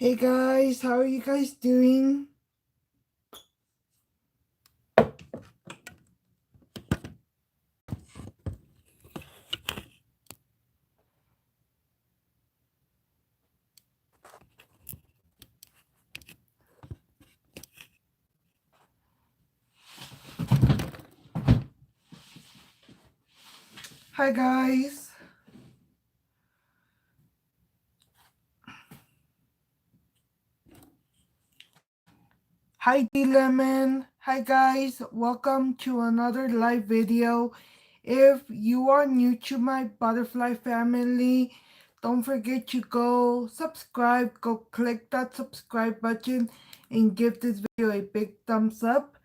Hey guys, how are you guys doing? Hi guys. Hi D Lemon. Hi guys, welcome to another live video. If you are new to my butterfly family, don't forget to go subscribe, go click that subscribe button and give this video a big thumbs up.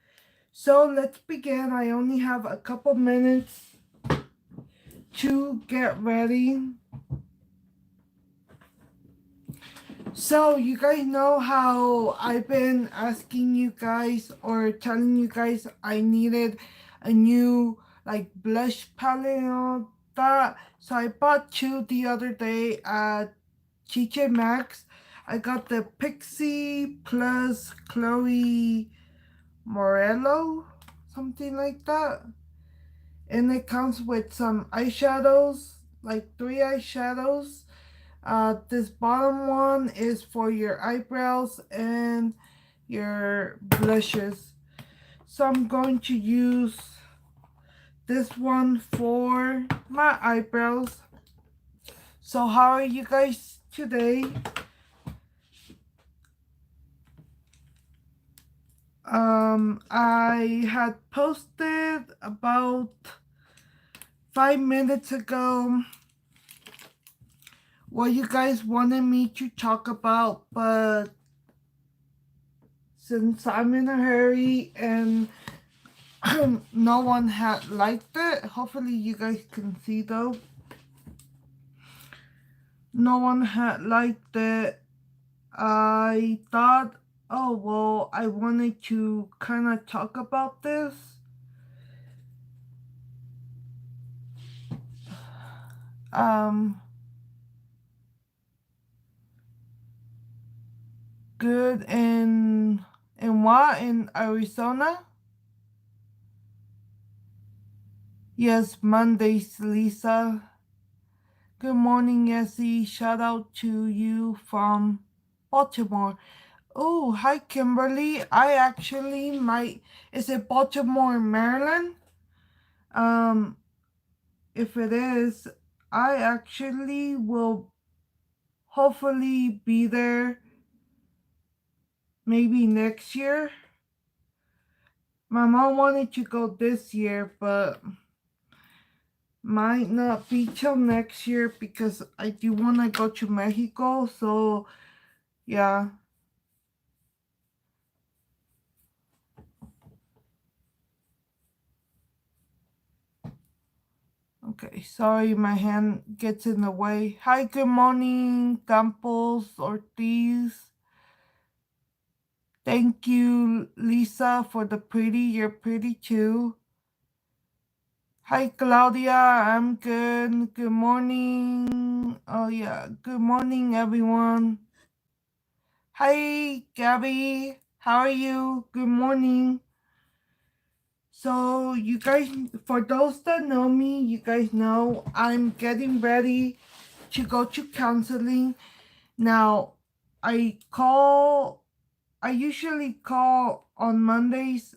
So let's begin. I only have a couple minutes to get ready. So you guys know how I've been asking you guys or telling you guys I needed a new like blush palette and all that. So I bought two the other day at TJ Maxx. I got the Pixie plus Chloe Morello, something like that. And it comes with some eyeshadows, like 3 eyeshadows. This bottom one is for your eyebrows and your blushes. So I'm going to use this one for my eyebrows. So how are you guys today? I had posted about 5 minutes ago what you guys wanted me to talk about, but since I'm in a hurry and no one had liked it, hopefully you guys can see though, no one had liked it. I thought, oh well, I wanted to kind of talk about this. Um, Good in what? In Arizona? Yes, Mondays, Lisa. Good morning, Essie. Shout out to you from Baltimore. Oh, hi, Kimberly. I actually might. Is it Baltimore, Maryland? Um, if it is, I actually will hopefully be there maybe next year. My mom wanted to go this year, but might not be till next year because I do want to go to Mexico. So, yeah. Okay, sorry, my hand gets in the way. Hi, good morning, Campos Ortiz. Thank you, Lisa, for the pretty. You're pretty too. Hi, Claudia. I'm good. Good morning. Oh, yeah. Good morning, everyone. Hi, Gabby. How are you? Good morning. So, you guys, for those that know me, you guys know I'm getting ready to go to counseling. Now, I usually call on Mondays.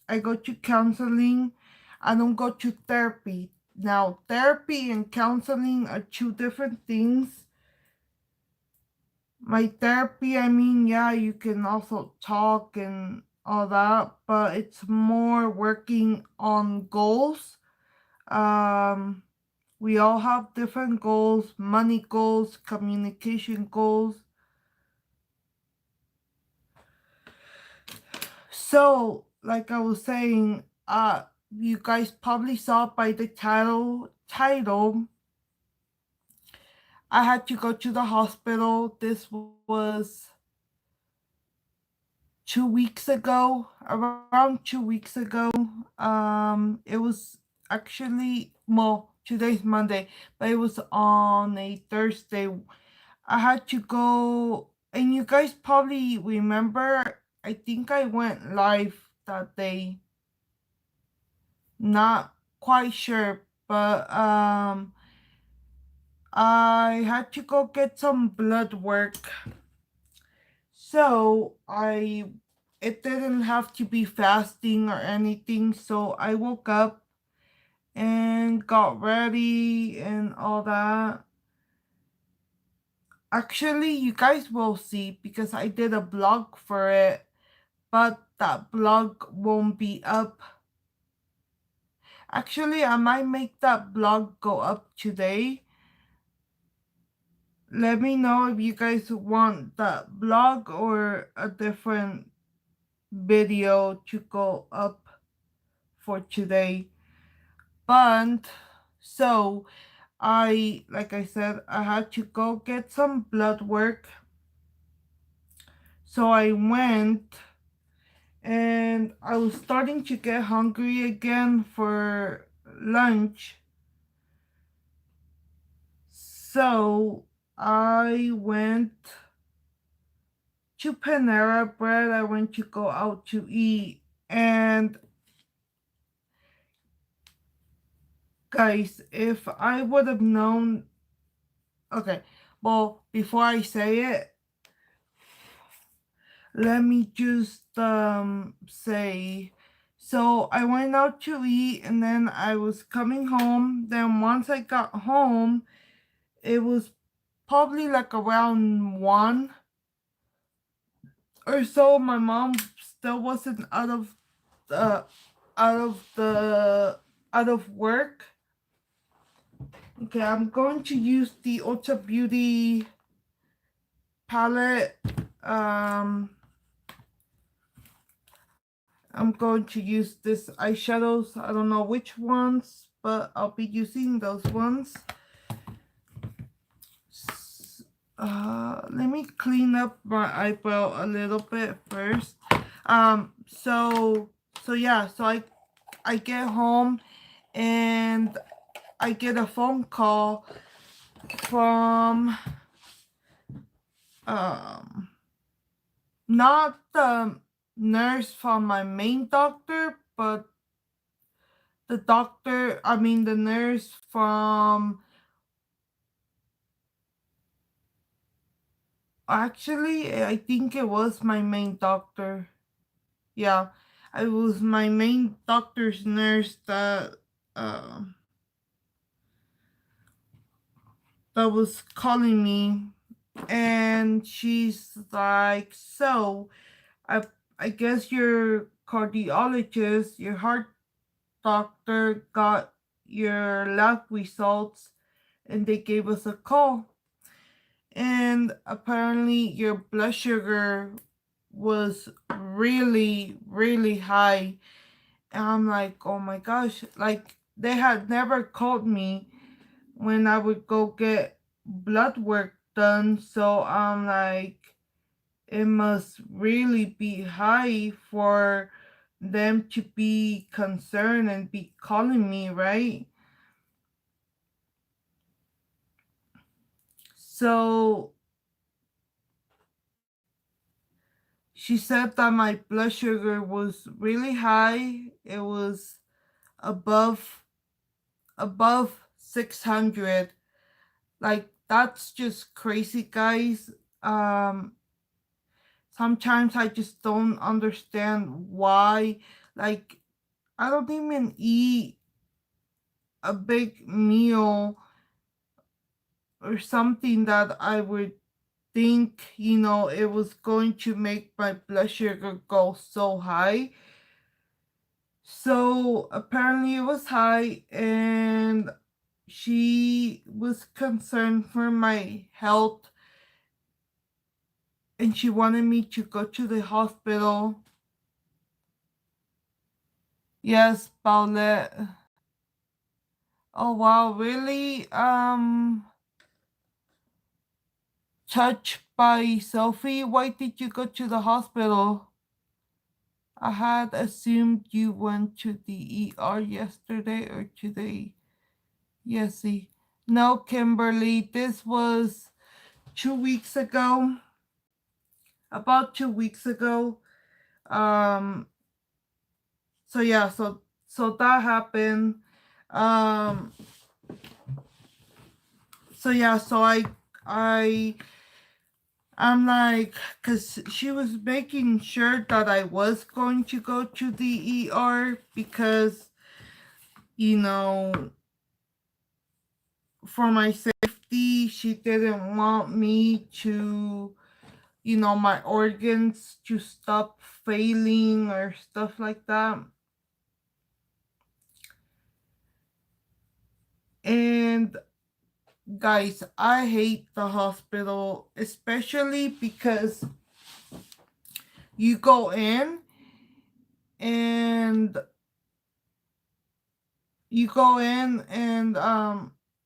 I go to counseling. I don't go to therapy. Now, therapy and counseling are two different things. My therapy, I mean, yeah, you can also talk and all that, but it's more working on goals. Um, we all have different goals, money goals, communication goals. So, like I was saying, you guys probably saw by the title, I had to go to the hospital. This was 2 weeks ago, around 2 weeks ago. It was actually, well, today's Monday, but it was on a Thursday. I had to go, and you guys probably remember, I think I went live that day. Not quite sure, but I had to go get some blood work. So it didn't have to be fasting or anything. So I woke up and got ready and all that. Actually, you guys will see because I did a blog for it, but that blog won't be up. Actually, I might make that blog go up today. Let me know if you guys want that blog or a different video to go up for today. But so like I said, I had to go get some blood work. So I went, and I was starting to get hungry again for lunch. So I went to Panera Bread. I went to go out to eat. And guys, if I would have known, okay, well, before I say it, let me just say, so I went out to eat, and then I was coming home. Then once I got home, it was probably like around 1 or so. My mom still wasn't the out of the out of work. Okay, I'm going to use the Ulta Beauty palette. I'm going to use this eyeshadows. I don't know which ones, but I'll be using those ones. Let me clean up my eyebrow a little bit first. So yeah, so I get home and I get a phone call from not the nurse from my main doctor, but the nurse from, actually, I think it was my main doctor. Yeah, it was my main doctor's nurse uh, that was calling me, and she's like, "So, I I guess your cardiologist, your heart doctor got your lab results, and they gave us a call, and apparently your blood sugar was really, really high." And I'm like, oh my gosh, like they had never called me when I would go get blood work done. So I'm like, it must really be high for them to be concerned and be calling me, right? So she said that my blood sugar was really high. It was above above 600. Like, that's just crazy, guys. Um Sometimes I just don't understand why. Like, I don't even eat a big meal or something that I would think, it was going to make my blood sugar go so high. So apparently it was high, and she was concerned for my health, and she wanted me to go to the hospital. Yes, Paulette. Oh wow, really? Touched by Sophie, why did you go to the hospital? I had assumed you went to the ER yesterday or today. Yes, see. No, Kimberly, this was 2 weeks ago. About 2 weeks ago. Um, so yeah, so that happened. Um, so yeah, so I I'm like, cause she was making sure that I was going to go to the ER because, you know, for my safety, she didn't want me to, my organs to stop failing or stuff like that. And guys, I hate the hospital, especially because you go in and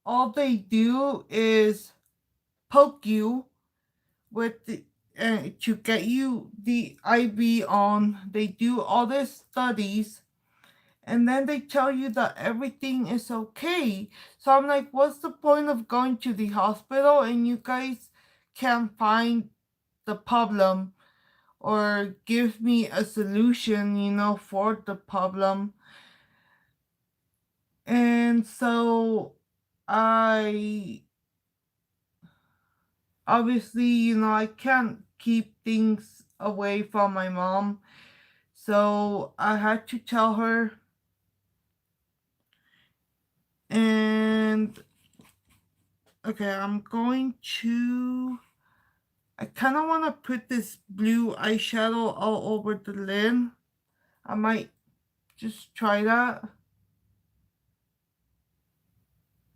all they do is poke you with the to get you the IV on. They do all these studies and then they tell you that everything is okay. So I'm like, what's the point of going to the hospital and you guys can't find the problem or give me a solution, for the problem? And so I obviously, I can't keep things away from my mom. So I had to tell her. And okay, I kind of want to put this blue eyeshadow all over the lid. I might just try that,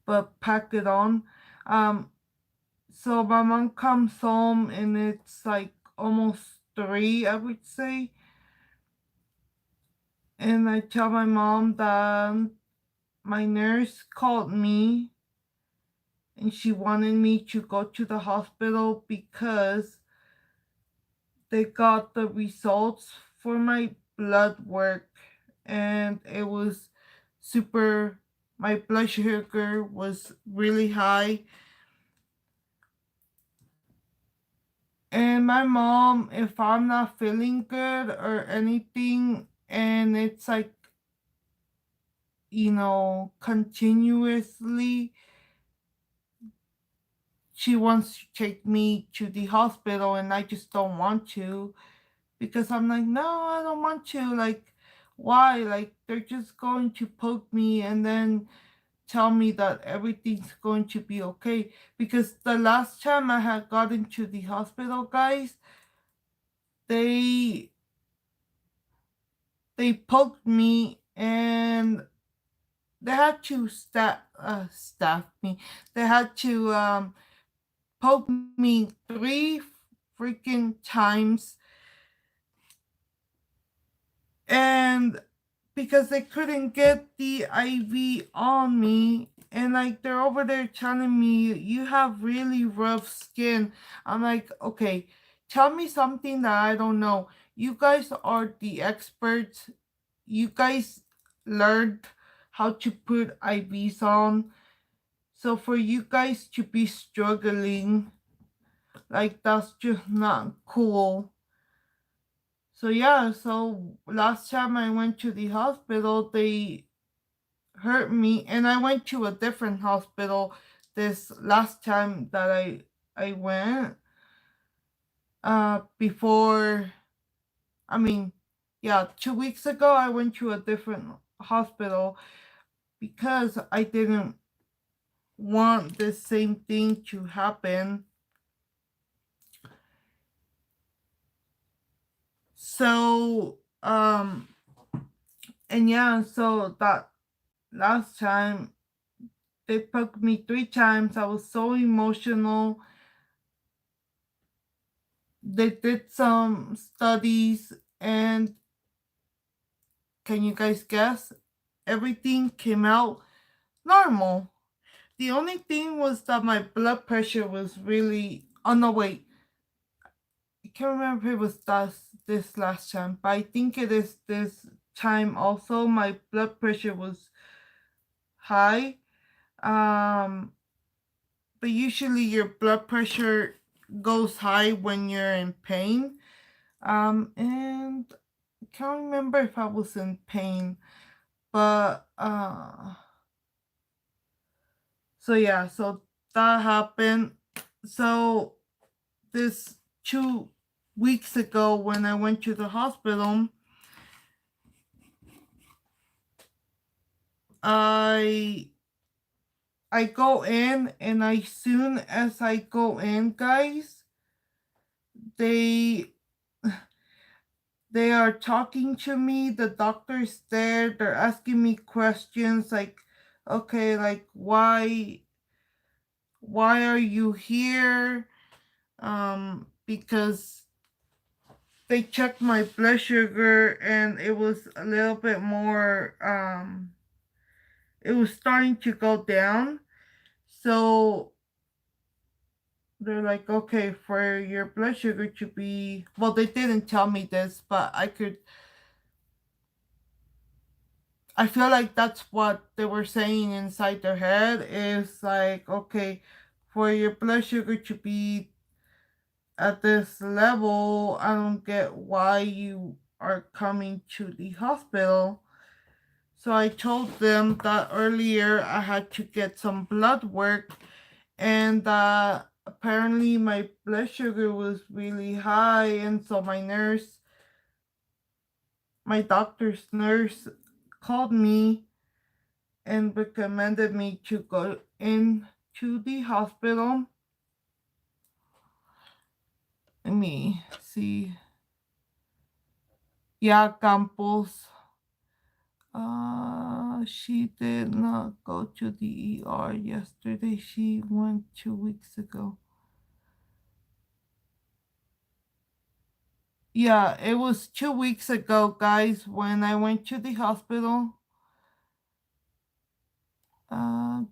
but pack it on. Um, so my mom comes home and it's like almost 3, I would say. And I tell my mom that my nurse called me and she wanted me to go to the hospital because they got the results for my blood work and it was super, my blood sugar was really high. And my mom, if I'm not feeling good or anything, and it's like, continuously, she wants to take me to the hospital, and I just don't want to because I'm like, no, I don't want to. Like, why? Like, they're just going to poke me and then tell me that everything's going to be okay. Because the last time I had gotten to the hospital, guys, they they poked me and they had to staff me. They had to poke me 3 freaking times, and because they couldn't get the IV on me. And like they're over there telling me you have really rough skin. I'm like, okay, tell me something that I don't know. You guys are the experts. You guys learned how to put IVs on. So for you guys to be struggling, like that's just not cool. So yeah, so last time I went to the hospital, they hurt me and I went to a different hospital this last time that I went before. I mean, yeah, 2 weeks ago I went to a different hospital because I didn't want the same thing to happen. So and yeah, so that last time they poked me 3 times. I was so emotional. They did some studies, and can you guys guess? Everything came out normal. The only thing was that my blood pressure was really. Oh no, wait. I can't remember if it was this last time, but I think it is this time also. My blood pressure was high. Um, but usually your blood pressure goes high when you're in pain. And I can't remember if I was in pain, but so yeah, so that happened. So this 2 weeks ago when I went to the hospital, I I go in, and as soon as I go in, guys, they they are talking to me. The doctor's there. They're asking me questions like, okay, like why are you here? Because they checked my blood sugar, and it was a little bit more. It was starting to go down. So they're like, okay, for your blood sugar to be, well, they didn't tell me this, but I feel like that's what they were saying inside their head, is like, okay, for your blood sugar to be at this level, I don't get why you are coming to the hospital. So I told them that earlier I had to get some blood work, and apparently my blood sugar was really high, and so my doctor's nurse called me and recommended me to go in to the hospital. Let me see. Yeah, Campos. She did not go to the ER yesterday. She went 2 weeks ago. Yeah, it was 2 weeks ago, guys, when I went to the hospital.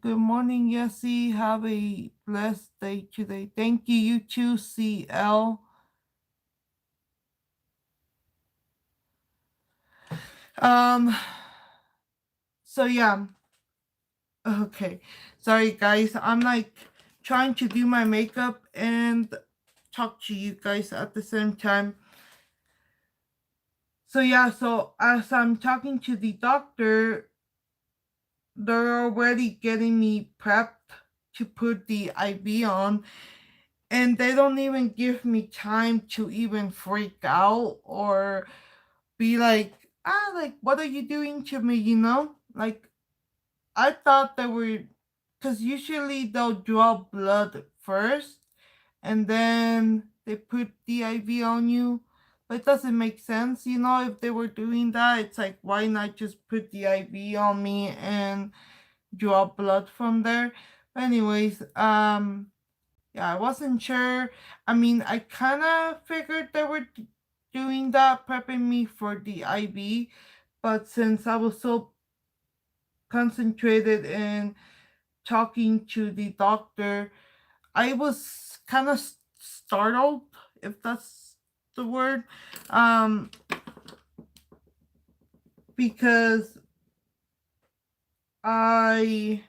Good morning, Yessie. Have a blessed day today. Thank you. You too, CL. Um. So yeah. Okay. Sorry, guys. I'm like trying to do my makeup and talk to you guys at the same time. So yeah. So as I'm talking to the doctor, they're already getting me prepped to put the IV on, and they don't even give me time to even freak out or be like, like, what are you doing to me, like, I thought they were, because usually they'll draw blood first, and then they put the IV on you. But it doesn't make sense, if they were doing that. It's like, why not just put the IV on me and draw blood from there? But anyways, yeah, I wasn't sure. I mean, I kind of figured they were doing that, prepping me for the IV, but since I was so concentrated in talking to the doctor, I was kind of startled, if that's the word, um, because I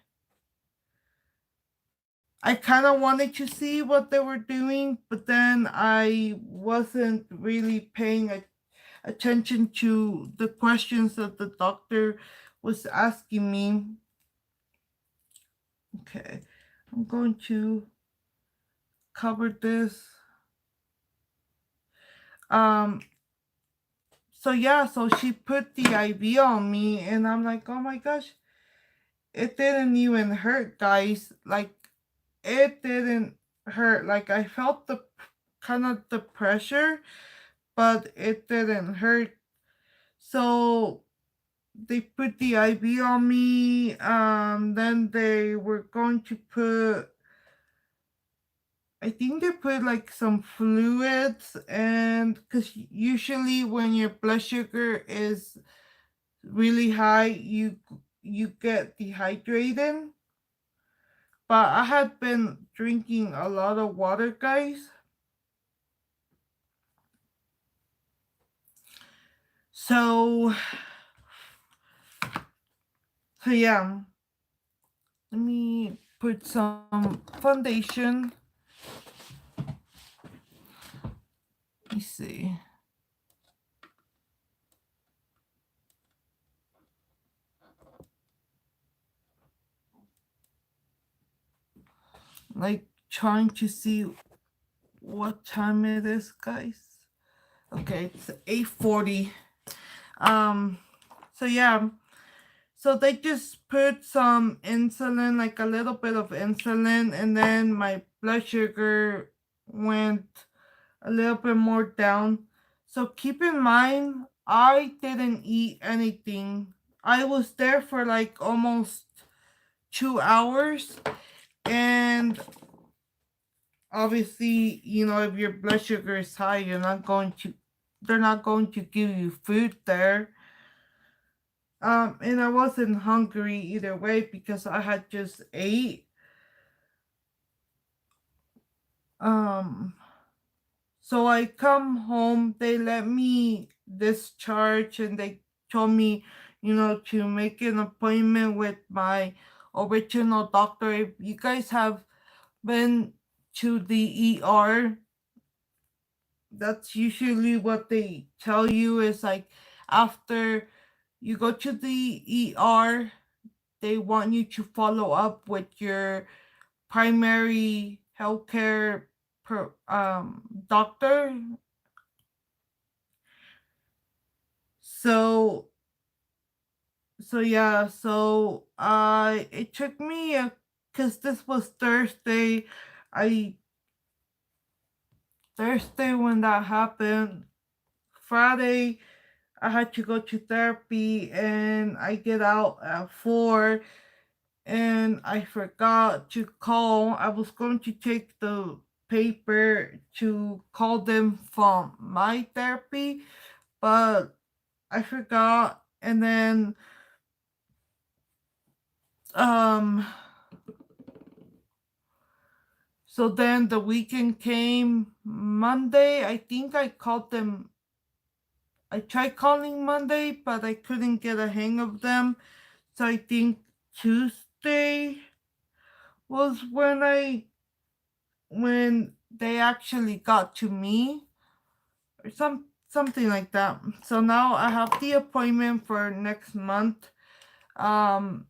I kind of wanted to see what they were doing, but then I wasn't really paying attention to the questions that the doctor was asking me. Okay, I'm going to cover this. Um, so yeah, so she put the IV on me, and I'm like, oh my gosh, it didn't even hurt, guys. Like, it didn't hurt. Like, I felt the kind of the pressure, but it didn't hurt. So they put the IV on me. Then they were going to put, I think they put like some fluids, and because usually when your blood sugar is really high, you get dehydrated. But I had been drinking a lot of water, guys. So, so yeah. Let me put some foundation. me see. Like trying to see what time it is, guys. Okay, it's 8:40. Um, so yeah, so they just put some insulin, like a little bit of insulin, and then my blood sugar went a little bit more down. So keep in mind, I didn't eat anything. I was there for like almost 2 hours, and obviously, if your blood sugar is high, they're not going to give you food there. And I wasn't hungry either way because I had just ate. Um, so I come home, they let me discharge, and they told me, to make an appointment with my original doctor. If you guys have been to the ER, that's usually what they tell you is like after you go to the ER, they want you to follow up with your primary healthcare doctor. So yeah, so it took me because this was I Thursday when that happened. Friday I had to go to therapy, and I get out at 4, and I forgot to call. I was going to take the paper to call them from my therapy, but I forgot. And then um so then the weekend came. Monday, I think I called them. I tried calling Monday, but I couldn't get a hang of them. So I think Tuesday was when they actually got to me, or something like that. So now I have the appointment for next month. Um,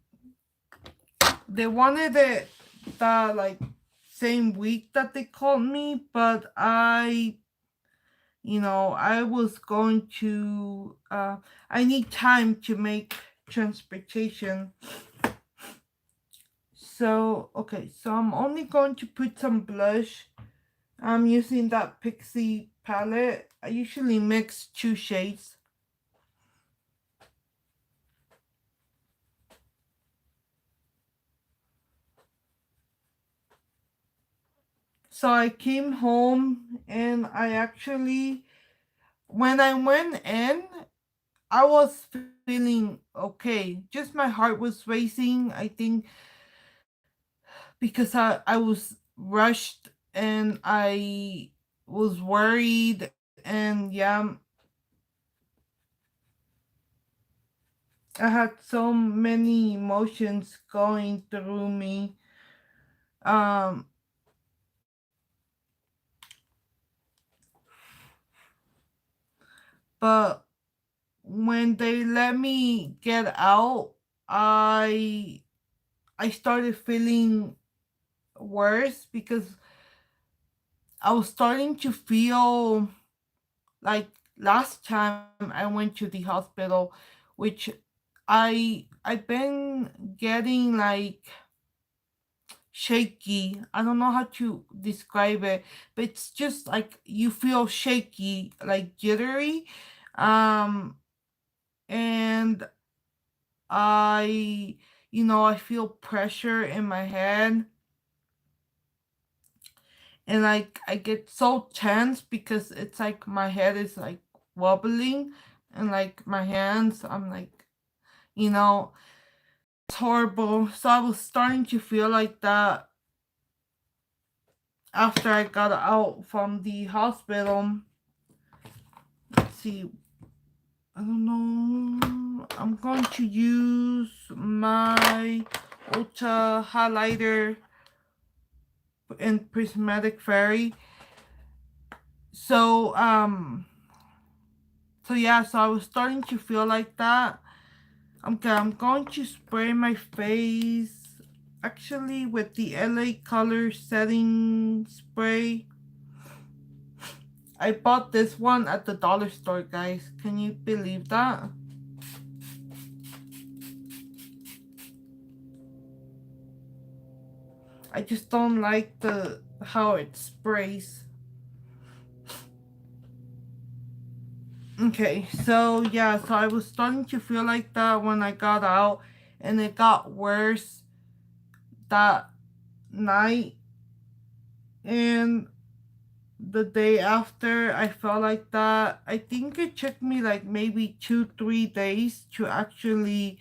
they wanted it the like same week that they called me, but I was going to. I need time to make transportation. So okay, so I'm only going to put some blush. I'm using that Pixie palette. I usually mix 2 shades. So I came home, and when I went in, I was feeling okay. Just my heart was racing, I think, because I was rushed and I was worried, and yeah, I had so many emotions going through me. Um, but when they let me get out, I I started feeling worse because I was starting to feel like last time I went to the hospital, which I've been getting like shaky. I don't know how to describe it, but it's just like you feel shaky, like jittery. Um and I feel pressure in my head, and like I get so tense because it's like my head is like wobbling, and like my hands, I'm like, it's horrible. So I was starting to feel like that after I got out from the hospital. Let's see. I don't know. I'm going to use my Ultra highlighter in Prismatic Fairy. So so I was starting to feel like that. Okay, I'm going to spray my face actually with the LA Color setting spray. I bought this one at the dollar store, guys. Can you believe that? I just don't like the how it sprays. Okay, so yeah, so I was starting to feel like that when I got out, and it got worse that night, and the day after I felt like that. I think it took me like maybe 2, 3 days to actually.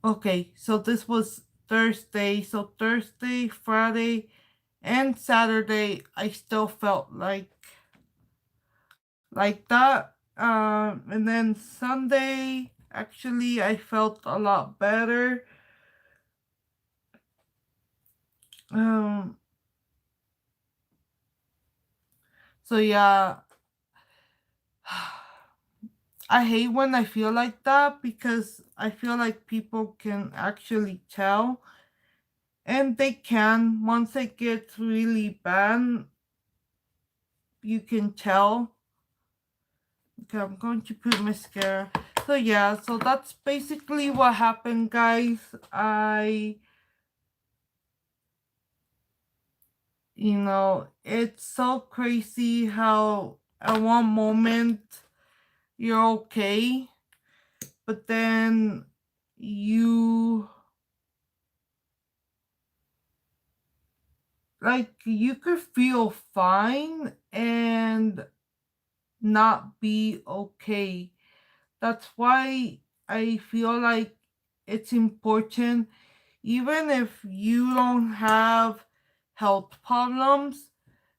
Okay, so this was Thursday. So Thursday, Friday, and Saturday, I still felt like that. And then Sunday, actually, I felt a lot better. Um, so yeah, I hate when I feel like that because I feel like people can actually tell, and they can. Once it gets really bad, you can tell. Okay, I'm going to put mascara. So yeah, so that's basically what happened, guys. It's so crazy how at one moment you're okay, but then you you could feel fine and not be okay. That's why I feel like it's important, even if you don't have health problems,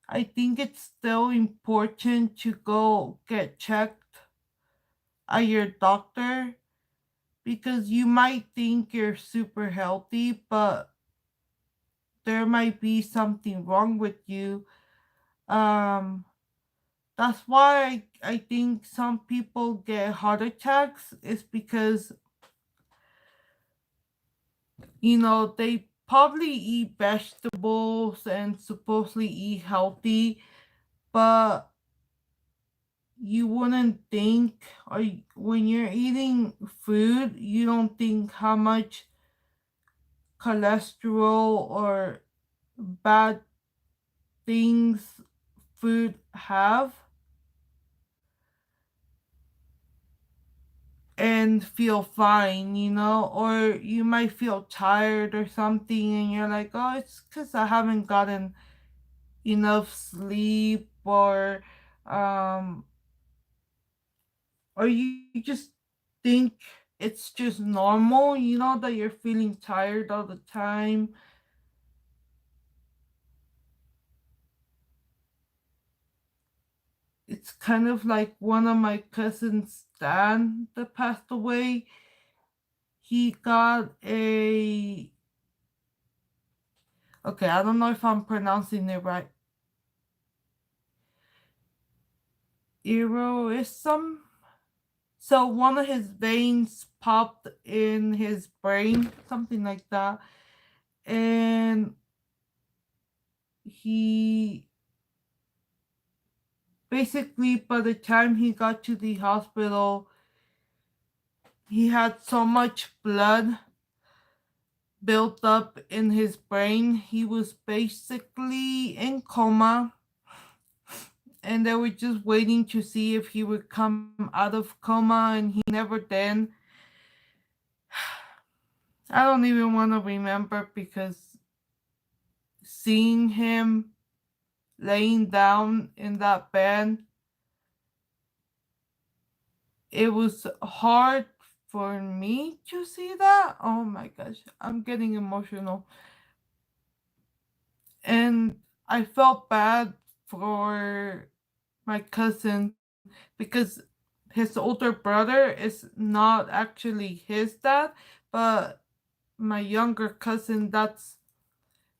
I think it's still important to go get checked at your doctor, because you might think you're super healthy, but there might be something wrong with you. Um, that's why I think some people get heart attacks is because, they probably eat vegetables and supposedly eat healthy, but you wouldn't think, when you're eating food, you don't think how much cholesterol or bad things food have, and feel fine, or you might feel tired or something, and you're like, oh, it's because I haven't gotten enough sleep, um or you just think it's just normal, that you're feeling tired all the time. It's kind of like one of my cousins, Dan, that passed away. He got a, okay, I don't know if I'm pronouncing it right, eroism. So one of his veins popped in his brain, something like that. And he basically, by the time he got to the hospital, he had so much blood built up in his brain. He was basically in coma, and they were just waiting to see if he would come out of coma, and he never did. I don't even want to remember, because seeing him laying down in that bed, it was hard for me to see that. Oh my gosh, I'm getting emotional. And I felt bad for my cousin, because his older brother is not actually his dad, but my younger cousin, that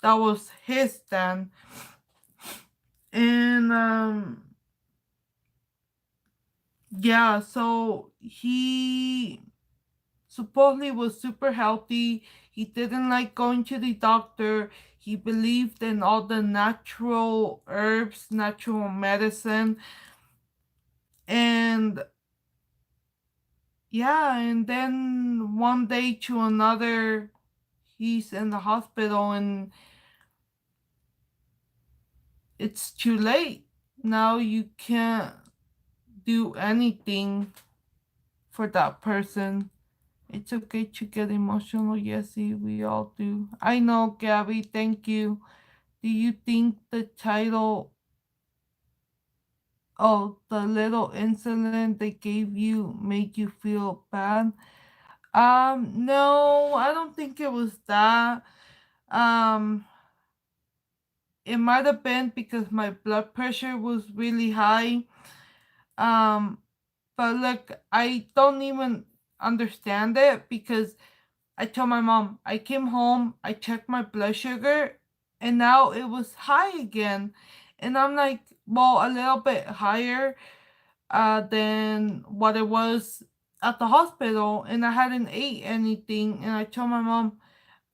was his dad. And yeah, so he supposedly was super healthy. He didn't like going to the doctor. He believed in all the natural herbs, natural medicine. And yeah, and then one day to another, he's in the hospital and it's too late. Now you can't do anything for that person. It's okay to get emotional, Yesy. We all do. I know, Gabby. Thank you. Do you think the title, oh, the little incident they gave you made you feel bad? No, I don't think it was that. Um, it might have been because my blood pressure was really high. Um, but look, I don't even understand it because I told my mom, I came home, I checked my blood sugar, and now it was high again. And I'm like, well, a little bit higher than what it was at the hospital. And I hadn't ate anything. And I told my mom,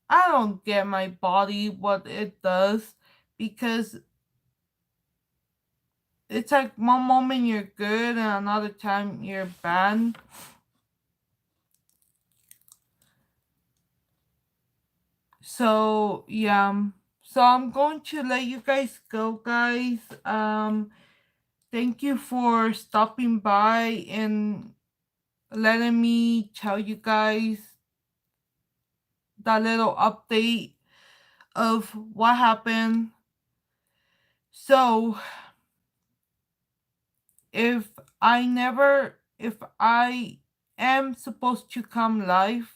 I don't get my body what it does because it's like one moment you're good and another time you're bad. So yeah. So I'm going to let you guys go, guys. Thank you for stopping by and letting me tell you guys that little update of what happened. So if I am supposed to come live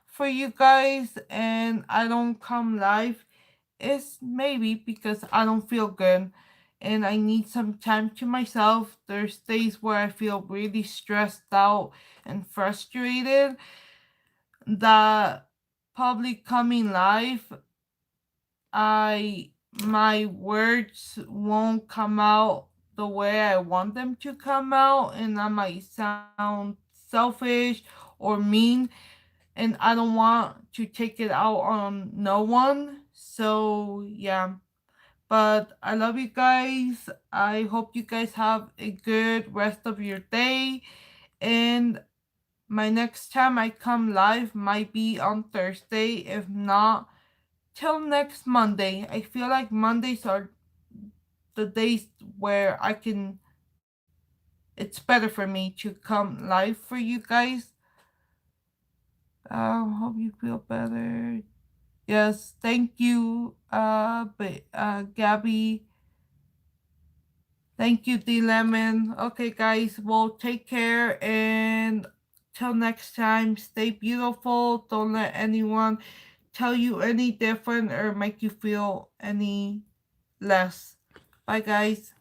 for you guys and I don't come live, it's maybe because I don't feel good and I need some time to myself. There's days where I feel really stressed out and frustrated that probably coming live, I my words won't come out the way I want them to come out, and I might sound selfish or mean, and I don't want to take it out on no one. So yeah, but I love you guys. I hope you guys have a good rest of your day, and my next time I come live might be on Thursday. If not, till next Monday. I feel like Mondays are the days where I can, it's better for me to come live for you guys. Hope you feel better. Yes, thank you, Gabby. Thank you, D Lemon. Okay, guys, well, take care and till next time, stay beautiful. Don't let anyone tell you any different or make you feel any less. Bye, guys.